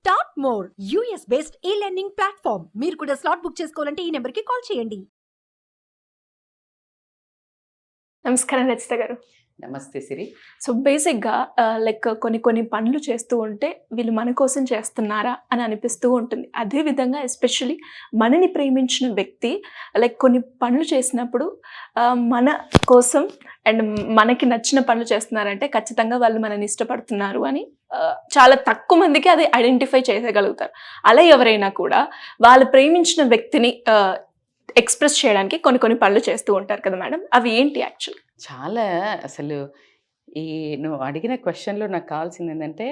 Start more US based ఈ learning platform. మీరు కూడా స్లాట్ బుక్ చేసుకోవాలంటే ఈ నెంబర్కి కాల్ చేయండి. నమస్కారం రచిత గారు. నమస్తే సిరి. సో బేసిక్గా లైక్ కొన్ని పనులు చేస్తూ ఉంటే వీళ్ళు మన కోసం చేస్తున్నారా అని అనిపిస్తూ ఉంటుంది. అదేవిధంగా ఎస్పెషలీ మనని ప్రేమించిన వ్యక్తి లైక్ కొన్ని పనులు చేసినప్పుడు మన కోసం అండ్ మనకి నచ్చిన పనులు చేస్తున్నారంటే ఖచ్చితంగా వాళ్ళు మనని ఇష్టపడుతున్నారు అని చాలా తక్కువ మందికి అది ఐడెంటిఫై చేయగలుగుతారు. అలా ఎవరైనా కూడా వాళ్ళు ప్రేమించిన వ్యక్తిని ఎక్స్ప్రెస్ చేయడానికి కొన్ని పనులు చేస్తూ ఉంటారు కదా మేడం, అవి ఏంటి యాక్చువల్? చాలా అసలు ఈ నువ్వు అడిగిన క్వశ్చన్లో నాకు కావాల్సింది ఏంటంటే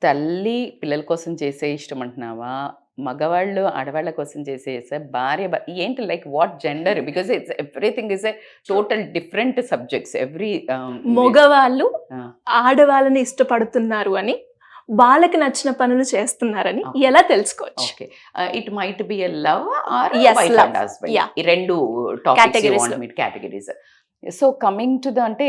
తల్లి పిల్లల కోసం చేసే ఇష్టం అంటున్నావా, మగవాళ్ళు ఆడవాళ్ళ కోసం చేసే భార్య ఏంటి, like what gender? Because it's everything is a total different subjects. మగవాళ్ళు ఆడవాళ్ళని ఇష్టపడుతున్నారు అని, వాళ్ళకి నచ్చిన పనులు చేస్తున్నారని ఎలా తెలుసుకోవచ్చు? Okay, it might be a love or wife and husband. ఈ రెండు categories. So coming to the అంటే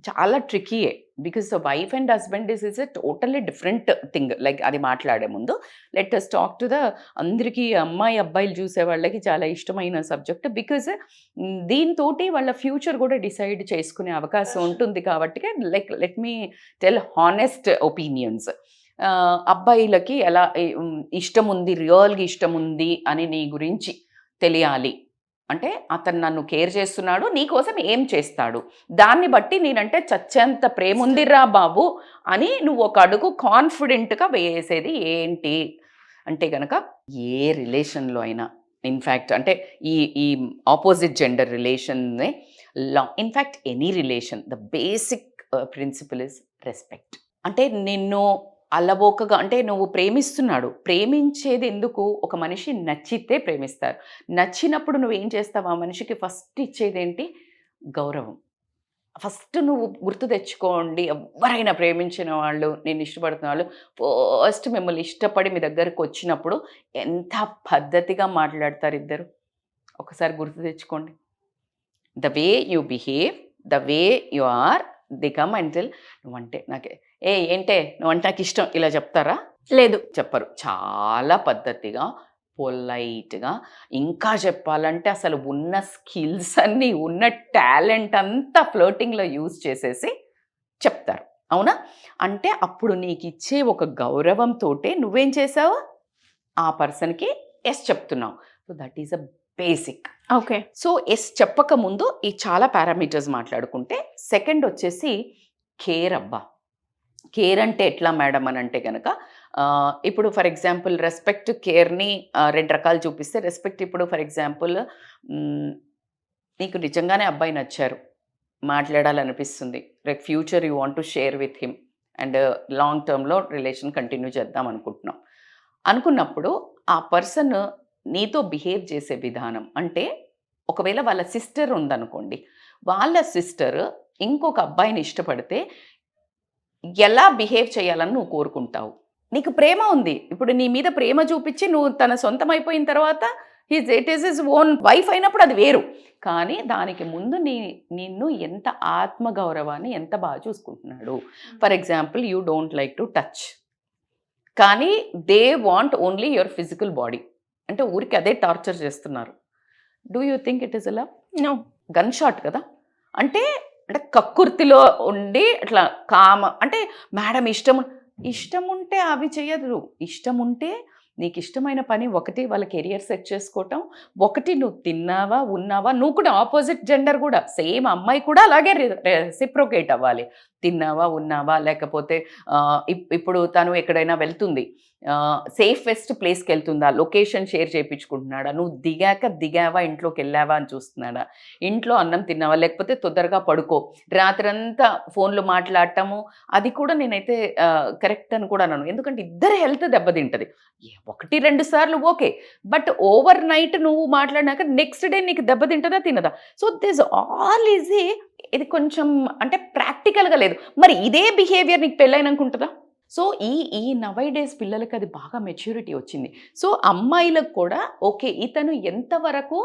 చాలా ట్రికీయే, because wife and husband is a totally different thing. Like అది మాట్లాడే ముందు let us talk to the అందరికీ అమ్మాయి అబ్బాయిలు చూసే వాళ్ళకి చాలా ఇష్టమైన సబ్జెక్ట్. బికాజ్ దీంతో వాళ్ళ ఫ్యూచర్ కూడా డిసైడ్ చేసుకునే అవకాశం ఉంటుంది కాబట్టి like let me tell honest opinions. అబ్బాయిలకి ఎలా ఇష్టం ఉంది, రియల్గా ఇష్టం ఉంది అని నీ గురించి తెలియాలి అంటే అతను నన్ను కేర్ చేస్తున్నాడు, నీకోసం ఏం చేస్తాడు, దాన్ని బట్టి నేనంటే చచ్చేంత ప్రేమ ఉందిరా బాబు అని నువ్వు ఒక అడుగు కాన్ఫిడెంట్గా వేసేది ఏంటి అంటే కనుక ఏ రిలేషన్లో అయినా, ఇన్ఫ్యాక్ట్ అంటే ఈ ఆపోజిట్ జెండర్ రిలేషన్నే in fact any relation the basic principle is respect. అంటే నిన్ను అల్లబోకగా అంటే నువ్వు ప్రేమిస్తున్నాడు, ప్రేమించేది ఎందుకు? ఒక మనిషి నచ్చితే ప్రేమిస్తారు. నచ్చినప్పుడు నువ్వేం చేస్తావు? ఆ మనిషికి ఫస్ట్ ఇచ్చేదేంటి? గౌరవం. ఫస్ట్ నువ్వు గుర్తు తెచ్చుకోండి, ఎవరైనా ప్రేమించిన వాళ్ళు, నేను ఇష్టపడుతున్న వాళ్ళు ఫస్ట్ మిమ్మల్ని ఇష్టపడి మీ దగ్గరకు వచ్చినప్పుడు ఎంత పద్ధతిగా మాట్లాడతారు ఇద్దరు. ఒకసారి గుర్తు తెచ్చుకోండి. The way you behave, the way you are, the come and tell నువ్వంటే నాకే ఏంటే నువ్వంటే నాకు ఇష్టం ఇలా చెప్తారా? లేదు, చెప్పరు. చాలా పద్ధతిగా పొలైట్గా, ఇంకా చెప్పాలంటే అసలు ఉన్న స్కిల్స్ అన్నీ, ఉన్న టాలెంట్ అంతా ఫ్లోటింగ్లో యూజ్ చేసేసి చెప్తారు. అవునా? అంటే అప్పుడు నీకు ఇచ్చే ఒక గౌరవంతో నువ్వేం చేసావు? ఆ పర్సన్కి ఎస్ చెప్తున్నావు. So that is a basic. Okay. So yes చెప్పకముందు ఈ చాలా పారామీటర్స్ మాట్లాడుకుంటే, సెకండ్ వచ్చేసి కేర్. అబ్బా, కేర్ అంటే ఎట్లా మేడం అని అంటే కనుక ఇప్పుడు ఫర్ ఎగ్జాంపుల్ రెస్పెక్ట్, కేర్ని రెండు రకాలు చూపిస్తే, రెస్పెక్ట్ ఇప్పుడు ఫర్ ఎగ్జాంపుల్ నీకు నిజంగానే అబ్బాయి నచ్చారు, మాట్లాడాలనిపిస్తుంది, like future you want to share with him and long టర్మ్లో రిలేషన్ కంటిన్యూ చేద్దాం అనుకున్నప్పుడు ఆ పర్సన్ నీతో బిహేవ్ చేసే విధానం అంటే, ఒకవేళ వాళ్ళ సిస్టర్ ఉందనుకోండి, వాళ్ళ సిస్టర్ ఇంకొక అబ్బాయిని ఇష్టపడితే ఎలా బిహేవ్ చేయాలని నువ్వు కోరుకుంటావు? నీకు ప్రేమ ఉంది, ఇప్పుడు నీ మీద ప్రేమ చూపించి నువ్వు తన సొంతం అయిపోయిన తర్వాత it is his own wife అయినప్పుడు అది వేరు. కానీ దానికి ముందు నిన్ను ఎంత ఆత్మగౌరవాన్ని ఎంత బాగా చూసుకుంటున్నాడు. For example you don't like to touch, కానీ they want only your physical body, అంటే ఊరికి అదే టార్చర్ చేస్తున్నారు. Do you think it is a love? No. Gun shot కదా. అంటే కక్కుర్తిలో ఉండి అట్లా అంటే మేడం ఇష్టం ఉంటే అవి చేయదు. ఇష్టం ఉంటే నీకు ఇష్టమైన పని ఒకటి వాళ్ళ కెరియర్ సెట్ చేసుకోవటం, ఒకటి నువ్వు తిన్నావా ఉన్నావా, నువ్వు కూడా ఆపోజిట్ జెండర్ కూడా సేమ్ అమ్మాయి కూడా అలాగే రెసిప్రోకేట్ అవ్వాలి. తిన్నావా ఉన్నావా, లేకపోతే ఇప్పుడు తను ఎక్కడైనా వెళ్తుంది, సేఫెస్ట్ ప్లేస్కి వెళ్తుందా, లొకేషన్ షేర్ చేయించుకుంటున్నాడా, నువ్వు దిగావా ఇంట్లోకి వెళ్ళావా అని చూస్తున్నాడా, ఇంట్లో అన్నం తిన్నావా, లేకపోతే తొందరగా పడుకో, రాత్రంతా ఫోన్లో మాట్లాడటము, అది కూడా నేనైతే కరెక్ట్ అని కూడా అన్నాను. ఎందుకంటే ఇద్దరు హెల్త్ దెబ్బతింటుంది. 1-2 సార్లు ఓకే, బట్ ఓవర్ నైట్ నువ్వు మాట్లాడినాక నెక్స్ట్ డే నీకు దెబ్బతింటుందా తినదా? సో దిస్ ఆల్ ఈజ్ ఇది కొంచెం అంటే ప్రాక్టికల్గా లేదు. మరి ఇదే బిహేవియర్ నీకు పెళ్ళైనాక ఉంటుందా? సో ఈ నవై డేస్ పిల్లలకి అది బాగా మెచ్యూరిటీ వచ్చింది. సో అమ్మాయిలకు కూడా ఓకే, ఇతను ఎంతవరకు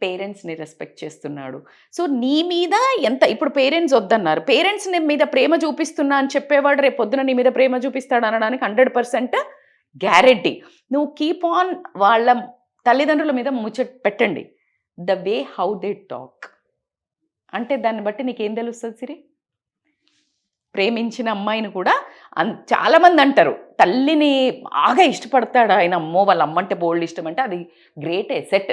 పేరెంట్స్ని రెస్పెక్ట్ చేస్తున్నాడు. సో నీ మీద ఎంత, ఇప్పుడు పేరెంట్స్ వద్దన్నారు, పేరెంట్స్ మీద ప్రేమ చూపిస్తున్నా అని చెప్పేవాడు రేపు పొద్దున నీ మీద ప్రేమ చూపిస్తాడు అనడానికి 100% గ్యారెంటీ. నువ్వు కీప్ ఆన్ వాళ్ళ తల్లిదండ్రుల మీద ముచ్చట పెట్టండి. The way how they talk అంటే దాన్ని బట్టి నీకేం తెలుస్తుంది సిరి? ప్రేమించిన అమ్మాయిని కూడా చాలామంది అంటారు తల్లిని బాగా ఇష్టపడతాడు ఆయన, అమ్మో వాళ్ళ అమ్మంటే బోల్డ్ ఇష్టం అంటే అది గ్రేట్ ఎసెట్.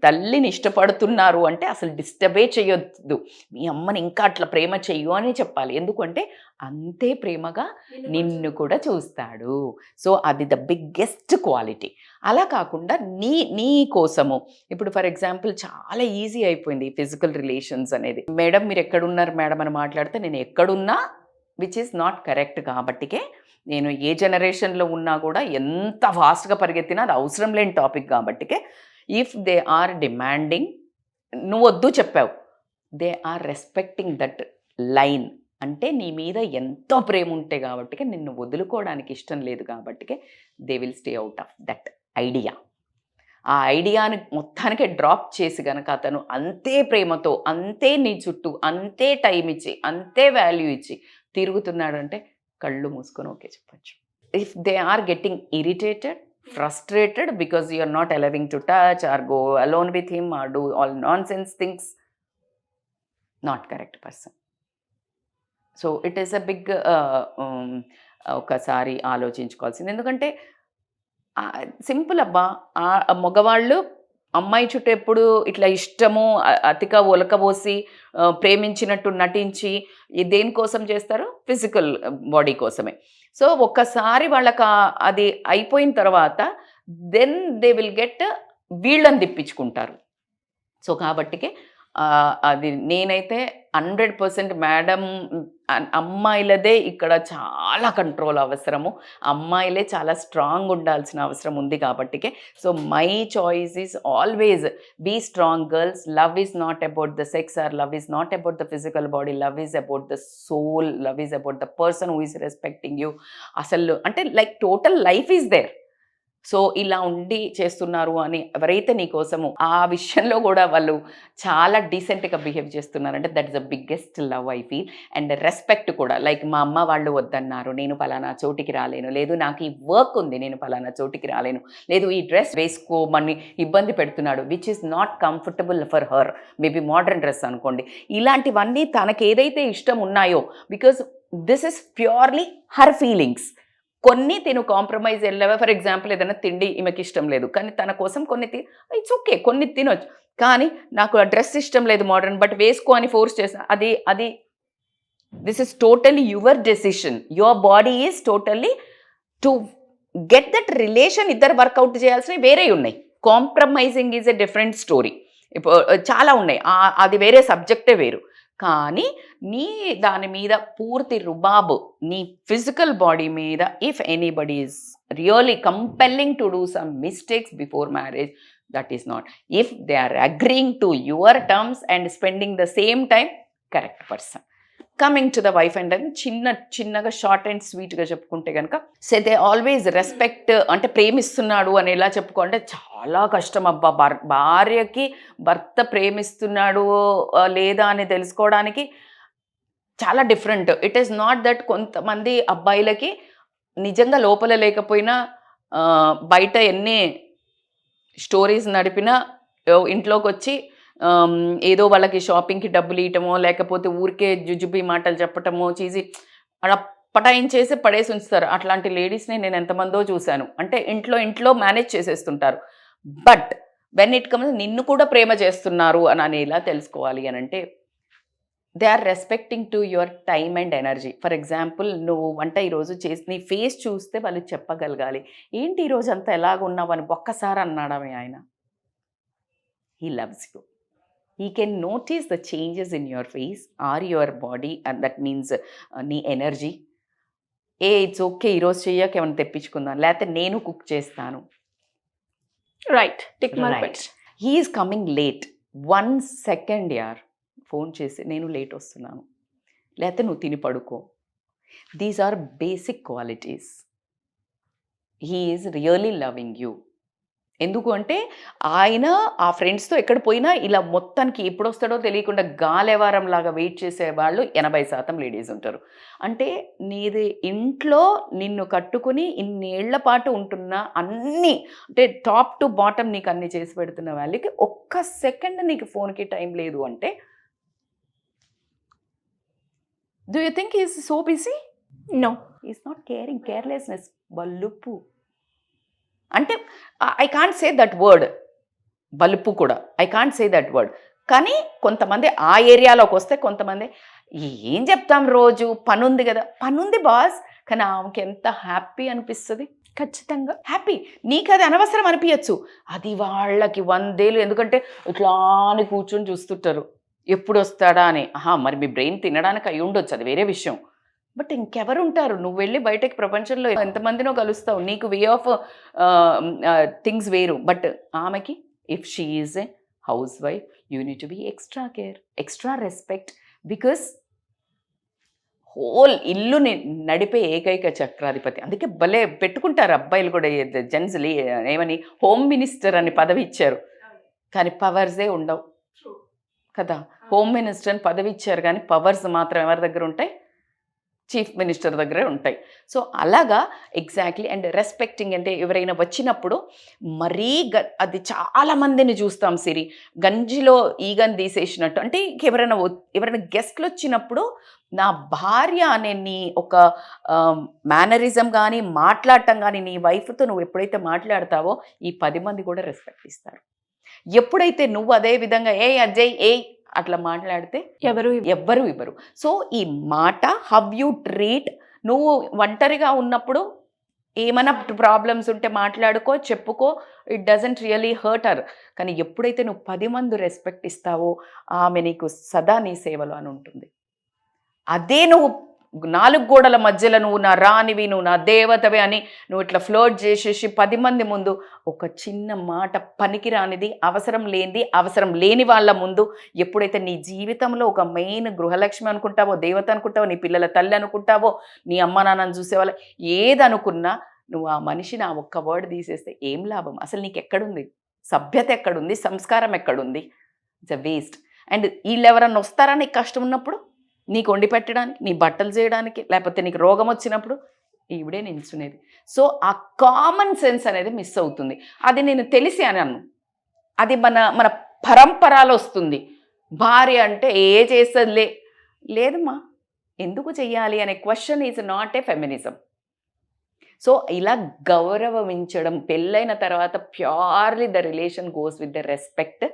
తల్లిని ఇష్టపడుతున్నారు అంటే అసలు డిస్టర్బే చేయొద్దు, మీ అమ్మని ఇంకా అట్లా ప్రేమ చెయ్యు అని చెప్పాలి. ఎందుకంటే అంతే ప్రేమగా నిన్ను కూడా చూస్తాడు. సో అది ద బిగ్గెస్ట్ క్వాలిటీ. అలా కాకుండా నీ కోసము ఇప్పుడు ఫర్ ఎగ్జాంపుల్ చాలా ఈజీ అయిపోయింది ఫిజికల్ రిలేషన్స్ అనేది. మేడం మీరు ఎక్కడున్నారు మేడం అని మాట్లాడితే నేను ఎక్కడున్నా విచ్ ఈస్ నాట్ కరెక్ట్. కాబట్టికే నేను ఏ జనరేషన్లో ఉన్నా కూడా ఎంత ఫాస్ట్గా పరిగెత్తినా అది అవసరం లేని టాపిక్. కాబట్టికే ఇఫ్ దే ఆర్ డిమాండింగ్, నువ్వు వద్దు చెప్పావు, they are respecting that line అంటే నీ మీద ఎంతో ప్రేమ ఉంటే కాబట్టికే నిన్ను వదులుకోవడానికి ఇష్టం లేదు కాబట్టికే they will stay out of that idea. ఆ ఐడియాని మొత్తానికి డ్రాప్ చేసి గనక అతను అంతే ప్రేమతో అంతే నీ చుట్టూ అంతే టైం ఇచ్చి అంతే వాల్యూ ఇచ్చి తిరుగుతున్నాడంటే కళ్ళు మూసుకొని ఓకే చెప్పచ్చు. If they are getting irritated, frustrated because you are not allowing to touch or go alone with him or do all nonsense things, not correct person. So it is a big ఒకసారి ఆలోచించుకోవాల్సింది. ఎందుకంటే simple అబ్బా, మగవాళ్ళు అమ్మాయి చుట్టూ ఎప్పుడు ఇట్లా ఇష్టము అతిగా ఒలకబోసి ప్రేమించినట్టు నటించి దేనికోసం చేస్తారు? ఫిజికల్ బాడీ కోసమే. సో ఒక్కసారి వాళ్ళకి అది అయిపోయిన తర్వాత దెన్ దే విల్ గెట్ వీళ్ళని తిప్పించుకుంటారు. సో కాబట్టికే అది నేనైతే 100% మేడం అమ్మాయిలదే ఇక్కడ చాలా కంట్రోల్ అవసరము, అమ్మాయిలే చాలా స్ట్రాంగ్ ఉండాల్సిన అవసరం ఉంది. కాబట్టికే so my choice is always be strong girls. Love is not about the sex or love is not about the physical body, love is about the soul, love is about the person who is respecting you. అసలు అంటే like total life is there. So ఇలా ఉండి చేస్తున్నారు అని ఎవరైతే నీ కోసము ఆ విషయంలో కూడా వాళ్ళు చాలా డీసెంట్గా బిహేవ్ చేస్తున్నారంటే that is the biggest love I feel. And respect కూడా, లైక్ మా అమ్మ వాళ్ళు వద్దన్నారు, నేను పలానా చోటికి రాలేను, లేదు నాకు ఈ వర్క్ ఉంది నేను పలానా చోటికి రాలేను, లేదు ఈ డ్రెస్ వేసుకోమని ఇబ్బంది పెడుతున్నాడు which is not comfortable for her, maybe modern dress అనుకోండి. ఇలాంటివన్నీ తనకి ఏదైతే ఇష్టం ఉన్నాయో because this is purely her feelings. కొన్ని తిను కాంప్రమైజ్ వెళ్ళావా, ఫర్ ఎగ్జాంపుల్ ఏదైనా తిండి ఈమెకి ఇష్టం లేదు కానీ తన కోసం కొన్ని ఇట్స్ ఓకే కొన్ని తినొచ్చు, కానీ నాకు ఆ డ్రెస్ ఇష్టం లేదు మోడర్న్ బట్ వేసుకో అని ఫోర్స్ చేసా, అది this is totally your decision. Your body is totally to get that relation. ఇద్దరు వర్కౌట్ చేయాల్సినవి వేరే ఉన్నాయి. Compromising is a different story. ఇప్పుడు చాలా ఉన్నాయి, అది వేరే సబ్జెక్టే వేరు. కానీ నీ దాని మీద పూర్తి రుబాబు నీ ఫిజికల్ బాడీ మీద if anybody is really compelling to do some mistakes before marriage, that is not. If they are agreeing to your terms and spending the same time, correct person. Coming to the wife and చిన్నగా short and స్వీట్గా చెప్పుకుంటే కనుక say they always respect. అంటే ప్రేమిస్తున్నాడు అని ఎలా చెప్పుకోవాలంటే చాలా కష్టం అబ్బా. భార్యకి భర్త ప్రేమిస్తున్నాడు లేదా అని తెలుసుకోవడానికి చాలా different. It is not that కొంతమంది అబ్బాయిలకి నిజంగా లోపల లేకపోయినా బయట ఎన్ని స్టోరీస్ నడిపినా ఇంట్లోకి వచ్చి ఏదో వాళ్ళకి షాపింగ్కి డబ్బులు ఇవ్వటమో లేకపోతే ఊరికే జుజుబీ మాటలు చెప్పటమో చీజీ అలా పటాయించేసి పడేసి ఉంచుతారు. అట్లాంటి లేడీస్ని నేను ఎంతమందో చూశాను. అంటే ఇంట్లో మేనేజ్ చేసేస్తుంటారు. బట్ వెన్ ఇట్ కమ్స్ నిన్ను కూడా ప్రేమ చేస్తున్నారు అని ఎలా తెలుసుకోవాలి అని అంటే they are respecting to your time and energy. For example నువ్వు వంట ఈరోజు చేసి నీ ఫేస్ చూస్తే వాళ్ళు చెప్పగలగాలి, ఏంటి ఈరోజు అంతా ఎలాగున్నావు అని ఒక్కసారి అన్నాడమే ఆయన. He loves you. He can notice the changes in your face or your body, and that means నీ ఎనర్జీ. ఇట్స్ ఓకే ఈరోజు చెయ్యక ఏమైనా తెప్పించుకుందాం, లేకపోతే నేను కుక్ చేస్తాను. Right, tick mark. He is coming late 1 second యార్ ఫోన్ చేసి నేను లేట్ వస్తున్నాను, లేకపోతే నువ్వు తిని పడుకో. These are basic qualities. He is really loving you. ఎందుకు అంటే ఆయన ఆ ఫ్రెండ్స్తో ఎక్కడ పోయినా ఇలా మొత్తానికి ఎప్పుడు వస్తాడో తెలియకుండా గాలేవారం లాగా వెయిట్ చేసే వాళ్ళు 80% లేడీస్ ఉంటారు. అంటే నీది ఇంట్లో నిన్ను కట్టుకుని ఇన్నేళ్ల పాటు ఉంటున్న అన్నీ అంటే టాప్ టు బాటమ్ నీకు అన్ని చేసి పెడుతున్న వాళ్ళకి ఒక్క సెకండ్ నీకు ఫోన్కి టైం లేదు అంటే do you think is so busy? No, is not caring, carelessness, బల్లుపు. అంటే I can't say that word, బలుపు కూడా I can't say that word. కానీ కొంతమంది ఆ ఏరియాలోకి వస్తే కొంతమంది ఏం చెప్తాం, రోజు పనుంది కదా, పనుంది బాస్, కానీ ఆమెకి ఎంత హ్యాపీ అనిపిస్తుంది. ఖచ్చితంగా హ్యాపీ. నీకు అది అనవసరం అనిపించచ్చు, అది వాళ్ళకి 100 ఏళ్ళు. ఎందుకంటే ఇట్లా అని కూర్చొని చూస్తుంటారు ఎప్పుడు వస్తాడా అని. మరి మీ బ్రెయిన్ తినడానికి అయి ఉండొచ్చు, అది వేరే విషయం. బట్ ఇంకెవరు ఉంటారు? నువ్వు వెళ్ళి బయటకి ప్రపంచంలో ఎంతమందినో కలుస్తావు, నీకు వే ఆఫ్ థింగ్స్ వేరు. బట్ ఆమెకి if she is a house wife you need to be extra care, extra respect. Because whole ఇల్లుని నడిపే ఏకైక చక్రాధిపతి. అందుకే భలే పెట్టుకుంటారు అబ్బాయిలు కూడా, జెంట్స్ ఏమని హోమ్ మినిస్టర్ అని పదవి ఇచ్చారు, కానీ పవర్సే ఉండవు కదా. హోమ్ మినిస్టర్ అని పదవి ఇచ్చారు కానీ పవర్స్ మాత్రం ఎవరి దగ్గర ఉంటాయి? చీఫ్ మినిస్టర్ దగ్గరే ఉంటాయి. సో అలాగా ఎగ్జాక్ట్లీ. అండ్ రెస్పెక్టింగ్ అంటే ఎవరైనా వచ్చినప్పుడు మరీ అది చాలామందిని చూస్తాం సిరి, గంజిలో ఈగని తీసేసినట్టు. అంటే ఎవరైనా గెస్ట్లు వచ్చినప్పుడు నా భార్య అనే నీ ఒక మేనరిజం కానీ మాట్లాడటం కానీ నీ వైఫ్తో నువ్వు ఎప్పుడైతే మాట్లాడతావో ఈ 10 మంది కూడా రెస్పెక్ట్ ఇస్తారు. ఎప్పుడైతే నువ్వు అదే విధంగా ఏ అజయ్ ఏ అట్లా మాట్లాడితే ఎవ్వరు ఇవ్వరు. సో ఈ మాట హౌ యూ ట్రీట్, నువ్వు ఒంటరిగా ఉన్నప్పుడు ఏమైనా ప్రాబ్లమ్స్ ఉంటే మాట్లాడుకో, చెప్పుకో, it doesn't really hurt her. కానీ ఎప్పుడైతే నువ్వు 10 మంది రెస్పెక్ట్ ఇస్తావో ఆమె నీకు సదా నీ సేవలో అని ఉంటుంది. అదే నువ్వు 4 గోడల మధ్యలో నువ్వు నా రానివి, నువ్వు నా దేవతవే అని నువ్వు ఇట్లా ఫ్లోట్ చేసేసి 10 మంది ముందు ఒక చిన్న మాట పనికిరానిది, అవసరం లేనిది, అవసరం లేని వాళ్ళ ముందు ఎప్పుడైతే నీ జీవితంలో ఒక మెయిన్ గృహలక్ష్మి అనుకుంటావో, దేవత అనుకుంటావో, నీ పిల్లల తల్లి అనుకుంటావో, నీ అమ్మ నాన్నని చూసేవాళ్ళ ఏదనుకున్నా నువ్వు ఆ మనిషిని ఆ ఒక్క వర్డ్ తీసేస్తే ఏం లాభం? అసలు నీకు ఎక్కడుంది సభ్యత? ఎక్కడుంది సంస్కారం? ఎక్కడుంది? It's a waste. అండ్ వీళ్ళు ఎవరన్నా వస్తారా నీకు కష్టం ఉన్నప్పుడు, నీకు వండి పెట్టడానికి, నీ బట్టలు చేయడానికి, లేకపోతే నీకు రోగం వచ్చినప్పుడు ఈవిడే నిల్చునేది. సో ఆ కామన్ సెన్స్ అనేది మిస్ అవుతుంది. అది నేను తెలిసి అన్నాను, అది మన పరంపరలో వస్తుంది. భార్య అంటే ఏ చేస్తుంది లేదమ్మా, ఎందుకు చెయ్యాలి అనే question is not a feminism. So ఇలా గౌరవించడం, పెళ్ళైన తర్వాత purely the relation goes with the respect,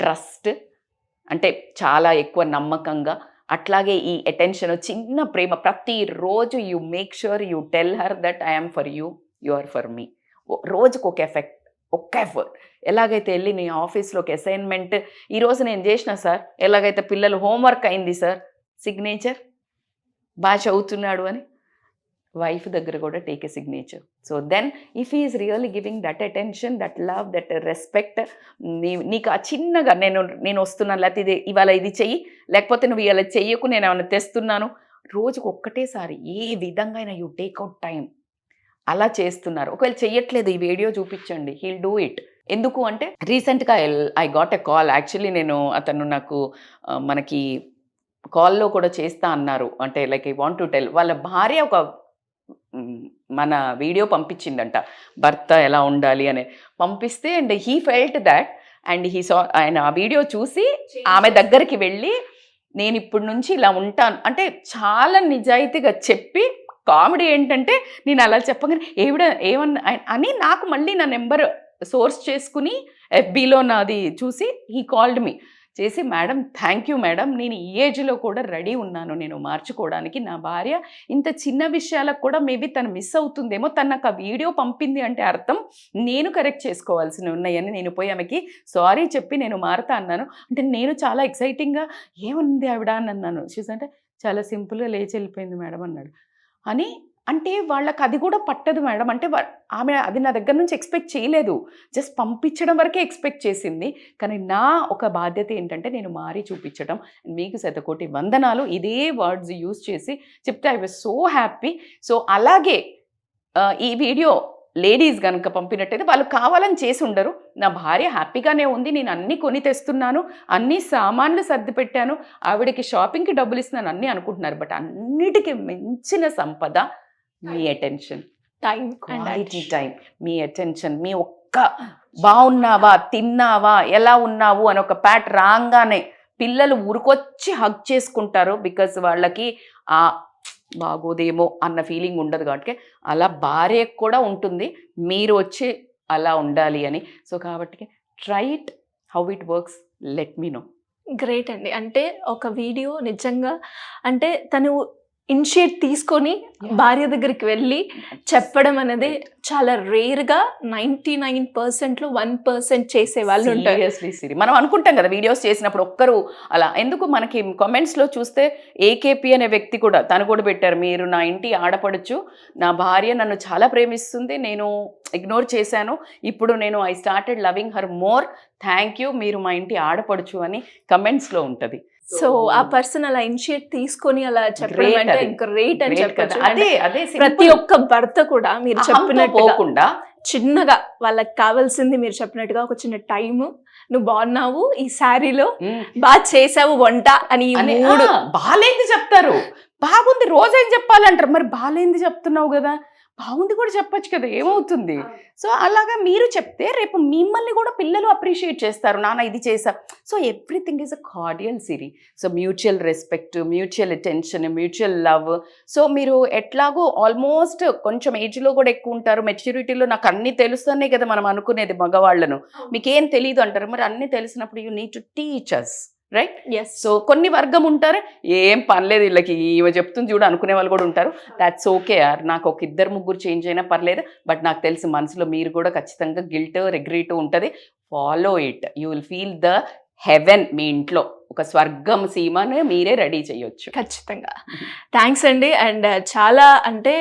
trust, అంటే చాలా ఎక్కువ నమ్మకంగా, అట్లాగే ఈ అటెన్షన్, చిన్న ప్రేమ. ప్రతిరోజు you make sure you tell her that I'm for you, you are for me. రోజుకు ఒక ఎఫర్ట్. ఎలాగైతే వెళ్ళి నీ ఆఫీస్లోకి అసైన్మెంట్ ఈరోజు నేను చేసిన సార్, ఎలాగైతే పిల్లలు హోంవర్క్ అయింది సార్, సిగ్నేచర్ బాగా చదువుతున్నాడు అని వైఫ్ దగ్గర కూడా take a signature. So then if he is really giving that attention, that love, that respect, నీకు ఆ చిన్నగా నేను వస్తున్నాను, లేకపోతే ఇవాళ ఇది చెయ్యి, లేకపోతే నువ్వు ఇవాళ చెయ్యకు నేను ఏమైనా తెస్తున్నాను, రోజుకు ఒక్కటేసారి ఏ విధంగా అయినా యూ టేక్ అవుట్ టైం అలా చేస్తున్నారు. ఒకవేళ చెయ్యట్లేదు ఈ వీడియో చూపించండి, హీల్ డూ ఇట్. ఎందుకు అంటే రీసెంట్గా I got a call. Actually అతను నాకు మనకి కాల్లో కూడా చేస్తా అన్నారు. అంటే like I want to tell, వాళ్ళ భార్య ఒక మన వీడియో పంపించిందంట, భర్త ఎలా ఉండాలి అని పంపిస్తే, and he felt that, and ఆయన ఆ వీడియో చూసి ఆమె దగ్గరికి వెళ్ళి నేను ఇప్పటి నుంచి ఇలా ఉంటాను అంటే చాలా నిజాయితీగా చెప్పి, కామెడీ ఏంటంటే నేను అలా చెప్పగానే ఏమన్నా అని నాకు మళ్ళీ నా నెంబర్ సోర్స్ చేసుకుని FBలో నాది చూసి హీ కాల్డ్ మీ చేసి, మేడం థ్యాంక్ యూ మేడం, నేను ఈ ఏజ్లో కూడా రెడీ ఉన్నాను నేను మార్చుకోవడానికి. నా భార్య ఇంత చిన్న విషయాలకు కూడా మేబీ తను మిస్ అవుతుందేమో, తను నాకు ఆ వీడియో పంపింది అంటే అర్థం నేను కరెక్ట్ చేసుకోవాల్సి ఉన్నాయని నేను పోయి ఆమెకి సారీ చెప్పి నేను మారుతా అన్నాను. అంటే నేను చాలా ఎక్సైటింగ్గా ఏముంది ఆవిడ అని అన్నాను. చూసంటే చాలా సింపుల్గా లేచి వెళ్ళిపోయింది మేడం అన్నాడు. అని అంటే వాళ్ళకి అది కూడా పట్టదు మేడం. అంటే ఆమె అది నా దగ్గర నుంచి ఎక్స్పెక్ట్ చేయలేదు, జస్ట్ పంపించడం వరకే ఎక్స్పెక్ట్ చేసింది. కానీ నా ఒక బాధ్యత ఏంటంటే నేను మారి చూపించడం. మీకు శతకోటి వందనాలు, ఇదే వర్డ్స్ యూజ్ చేసి చెప్తే I was so happy. So అలాగే ఈ వీడియో లేడీస్ కనుక పంపినట్టయితే వాళ్ళు కావాలని చేసి ఉండరు. నా భార్య హ్యాపీగానే ఉంది, నేను అన్నీ కొని తెస్తున్నాను, అన్ని సామాన్లు సర్ది పెట్టాను, ఆవిడకి షాపింగ్కి డబ్బులు ఇస్తున్నాను అన్నీ అనుకుంటున్నారు. బట్ అన్నిటికీ మించిన సంపద మీ అటెన్షన్, టైం క్వాలిటీ టైం, మీ అటెన్షన్. మీ ఒక్క బాగున్నావా, తిన్నావా, ఎలా ఉన్నావు అని ఒక ప్యాట్ రాగానే పిల్లలు ఊరికొచ్చి హగ్ చేసుకుంటారు. బికాజ్ వాళ్ళకి ఆ బాగోదేమో అన్న ఫీలింగ్ ఉండదు కాబట్టి. అలా భార్యకు కూడా ఉంటుంది, మీరు వచ్చి అలా ఉండాలి అని. సో కాబట్టి try it, how it works, let me know. Great అండి. అంటే ఒక వీడియో నిజంగా అంటే తను ఇనిషియేట్ తీసుకొని భార్య దగ్గరికి వెళ్ళి చెప్పడం అనేది చాలా రేర్గా 99%లో 1% చేసే వాళ్ళు ఉంటారు. సీరియస్లీ సిరి, మనం అనుకుంటాం కదా వీడియోస్ చేసినప్పుడు ఒక్కరు అలా ఎందుకు. మనకి కామెంట్స్లో చూస్తే ఏకేపీ అనే వ్యక్తి కూడా, తను కూడా పెట్టారు, మీరు నా ఇంటి ఆడపడచ్చు, నా భార్య నన్ను చాలా ప్రేమిస్తుంది, నేను ఇగ్నోర్ చేశాను, ఇప్పుడు నేను I started loving her more, thank you, మీరు మా ఇంటి ఆడపడచ్చు అని కమెంట్స్లో ఉంటుంది. సో ఆ పర్సన్ అలా ఇనిషియేట్ తీసుకొని అలా చెప్పడం అంటే గ్రేట్ అని చెప్పచ్చు. అదే అదే ప్రతి ఒక్క భర్త కూడా మీరు చెప్పినట్టుగా చిన్నగా వాళ్ళకి కావాల్సింది మీరు చెప్పినట్టుగా ఒక చిన్న టైము, నువ్వు బాగున్నావు, ఈ శారీలో బాగా చేసావు వంట అని మూడు బాలేంది చెప్తారు, బాగుంది రోజేం చెప్పాలంటారు, మరి బాలేంది చెప్తున్నావు కదా, బాగుంది కూడా చెప్పచ్చు కదా, ఏమవుతుంది. సో అలాగా మీరు చెప్తే రేపు మిమ్మల్ని కూడా పిల్లలు అప్రిషియేట్ చేస్తారు, నాన్న ఇది చేసా. So everything is a cordial series. So mutual respect, mutual attention, mutual love. So మీరు ఎట్లాగో ఆల్మోస్ట్ కొంచెం ఏజ్లో కూడా ఎక్కువ ఉంటారు, మెచ్యూరిటీలో నాకు అన్నీ తెలుస్తున్నాయి కదా మనం అనుకునేది మగవాళ్ళను, మీకేం తెలియదు అంటారు. మరి అన్నీ తెలిసినప్పుడు you need to teach us, right? Yes. So కొన్ని వర్గం ఉంటారు, ఏం పనిలేదు వీళ్ళకి, ఇవ చెప్తుంది చూడు అనుకునే వాళ్ళు కూడా ఉంటారు. దాట్స్ ఓకే యార్, నాకు ఒక 2-3 చేంజ్ అయినా పర్లేదు. బట్ నాకు తెలిసి మనసులో మీరు కూడా ఖచ్చితంగా గిల్ట్, రిగ్రెట్ ఉంటుంది. Follow it, you will feel the heaven. మీ ఇంట్లో ఒక స్వర్గం సీమను మీరే రెడీ చేయొచ్చు. ఖచ్చితంగా. థ్యాంక్స్ అండి. అండ్ చాలా అంటే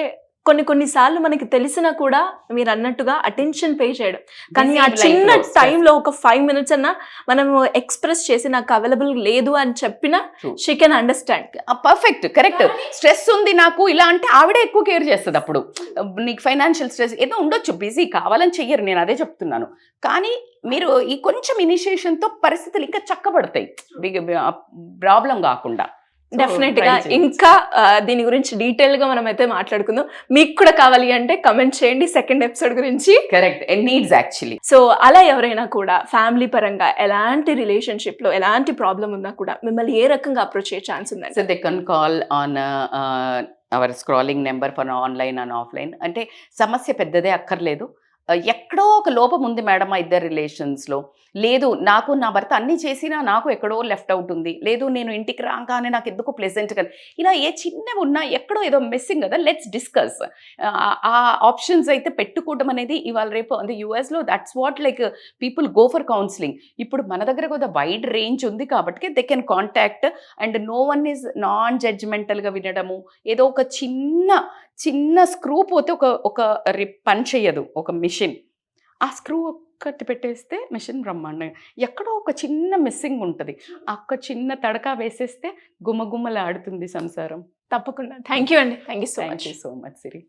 కొన్నిసార్లు మనకి తెలిసినా కూడా మీరు అన్నట్టుగా అటెన్షన్ పే చేయడం, కానీ ఆ చిన్న టైంలో ఒక 5 minutes అన్నా మనము ఎక్స్ప్రెస్ చేసి నాకు అవైలబుల్ లేదు అని చెప్పినా she can understand. Perfect, correct. Stress ఉంది నాకు ఇలా అంటే ఆవిడే ఎక్కువ కేర్ చేస్తుంది. అప్పుడు నీకు ఫైనాన్షియల్ స్ట్రెస్ ఏదో ఉండొచ్చు, బిజీ, కావాలని చెయ్యరు, నేను అదే చెప్తున్నాను. కానీ మీరు ఈ కొంచెం ఇనిషియేషన్తో పరిస్థితులు ఇంకా చక్కబడతాయి, ప్రాబ్లం కాకుండా. డెఫినెట్ గా ఇంకా దీని గురించి డీటెయిల్ గా మనం అయితే మాట్లాడుకుందాం. మీకు కూడా కావాలి అంటే కమెంట్ చేయండి సెకండ్ ఎపిసోడ్ గురించి. Correct, needs actually. సో అలా ఎవరైనా కూడా ఫ్యామిలీ పరంగా ఎలాంటి రిలేషన్షిప్ లో ఎలాంటి ప్రాబ్లం ఉన్నా కూడా మిమ్మల్ని ఏ రకంగా అప్రోచ్ చేసే ఛాన్స్ ఉందండి? So they can call on hour scrolling number for online and offline. అంటే సమస్య పెద్దదే అక్కర్లేదు, ఎక్కడో ఒక లోపం ఉంది మేడం మా ఇద్దరు రిలేషన్స్లో, లేదు నాకు నా భర్త అన్నీ చేసినా నాకు ఎక్కడో లెఫ్ట్ అవుట్ ఉంది, లేదు నేను ఇంటికి రాగానే నాకు ఎందుకు ప్లెజెంట్గా, ఇలా ఏ చిన్నవి ఉన్నా ఎక్కడో ఏదో మిస్సింగ్ కదా, లెట్స్ డిస్కస్. ఆ ఆప్షన్స్ అయితే పెట్టుకోవడం అనేది ఇవాళ రేపు అంటే యూఎస్లో that's what like people go for counselling. ఇప్పుడు మన దగ్గర కూడా వైడ్ రేంజ్ ఉంది కాబట్టి they can contact and no one is non జడ్జ్మెంటల్గా వినడము. ఏదో ఒక చిన్న స్క్రూ పోతే ఒక పని చేయదు ఒక మిషన్, ఆ స్క్రూ ఒక్కటి పెట్టేస్తే మిషన్ బ్రహ్మాండంగా. ఎక్కడో ఒక చిన్న మిస్సింగ్ ఉంటుంది, ఒక్క చిన్న తడక వేసేస్తే గుమ్మగుమ్మలాడుతుంది సంసారం. తప్పకుండా. థ్యాంక్ యూ అండి. Thank you so much Siri.